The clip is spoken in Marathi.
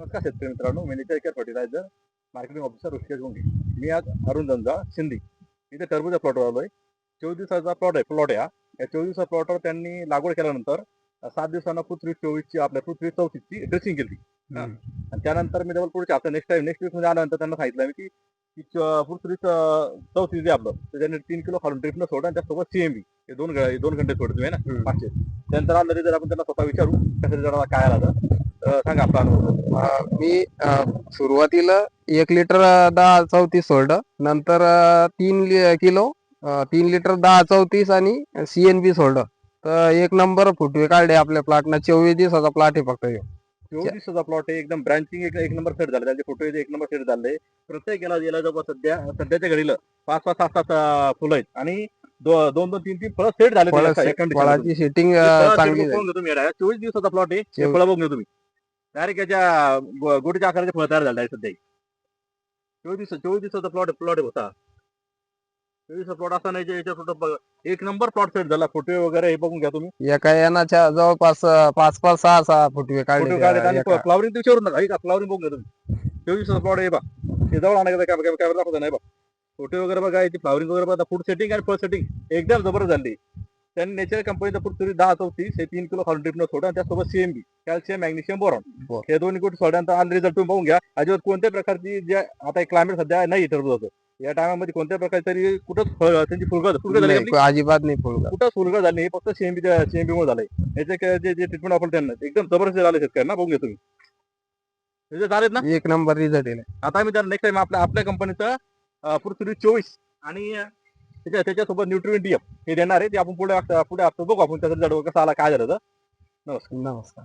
नमस्कार शेतकरी मित्रांनो, मी nature care fertiliser marketing officer Rishikesh Gunge. मी आज अरुण जंजाळ सिंधी इथे टरबूजच्या प्लॉटवर आलोय. 24 दिवसाचा प्लॉट आहे हा. या 24 दिवसाच्या प्लॉटवर त्यांनी लागवड केल्यानंतर 7 दिवसांना पृथ्वी 24ची आपल्या पृथ्वी 34ची ड्रेसिंग केली. आणि त्यानंतर मी डबल पुढच्या हप्ता नेक्स्ट वीक मध्ये आल्यानंतर त्यांना सांगितलं मी की पृथ्वी 34 जे आपलं तर त्यांनी 3 किलो खालून ड्रिपनं सोडा आणि त्यासोबत CMB हे दोन घंटे सोडतो आहे ना 500. त्यानंतर आलं जर आपण त्यांना स्वतः विचारू कसं जरा काय आलं सांगा आपला अनुभव. मी सुरुवातीला 1 लिटर 10-34 सोडलं. नंतर 3 लिटर 10-34 आणि CNB सोडलं. तर एक नंबर फुटवे काढले आपल्या प्लॉटना. 24 दिवसाचा प्लॉट आहे फक्त ह्यो. 24 दिवसाचा प्लॉट आहे. एकदम ब्रांचिंग एक नंबर सेट झालं. त्याचे फोटो एक नंबर सेट झाले. प्रत्येक याला जवळ सध्याच्या घडीला 5-5, 6-7 फुलं आहेत आणि 2-3 फळं सेट झाले. फळाची सेटिंग चांगली झाली. तुम्ही 24 दिवसाचा प्लॉट आहे. हे फळं बघून घ्या तुम्ही. डायरेक्ट याच्या गोटीच्या आकाराचे फळं तयार झाले सध्या. 24 दिवसाचा प्लॉट होता. 24 प्लॉट असा नाही याच्या एक नंबर प्लॉट सेट झाला. फोटो वगैरे हे बघून घ्या तुम्ही. एका यानाच्या जवळपास 5-5, 6-6 फुटवे काढले. फ्लावरिंग दिवशीवरून फ्लावरिंग बघून घ्या तुम्ही. 24 दिवसाचा प्लॉट आहे बा. हे जवळ आणायचं कॅमेरा दाखवता नाही बा. फोटो वगैरे बघा, याची फ्लावरिंग वगैरे बघा. फूड सेटिंग आणि फळ सेटिंग एकदम जबरदस्त झाली. त्यांनी नेचर कंपनीचा पृथ्वी 10-34 हे 3 किलो खालून ड्रिपनं सोडा आणि त्यासोबत CMB कॅल्शियम मॅग्नेशियम बोरॉन हे दोन्ही गोष्टी सोडल्यानंतर आज रिझल्ट तुम्ही बघून घ्या. अजिबात कोणत्याही प्रकारची जे आता क्लायमेट सध्या नाही टरबूजाचं, या टायमामध्ये कोणत्या प्रकारची तरी कुठंच त्यांची फुलगळ झाली अजिबात नाही फुलगळ. कुठं फुलगळ झाली नाही. फक्त CMB मुळे झालंय. याचे जे ट्रीटमेंट वापरलं त्यांना एकदम जबरदस्त झाले शेतकऱ्यांना. बघून घ्या तुम्ही. रिझल्ट आलेत ना. एक नंबर रिझल्ट आहे. आता आम्ही त्याला नेक्स्ट टाइम आपल्या कंपनीचं पृथ्वी 24 आणि त्याच्यासोबत न्यूट्रिएंट DF हे देणार आहे. ते आपण पुढे बघू आपण त्याचा रिझल्ट कसा आला काय झालं तर. नमस्कार. नमस्कार.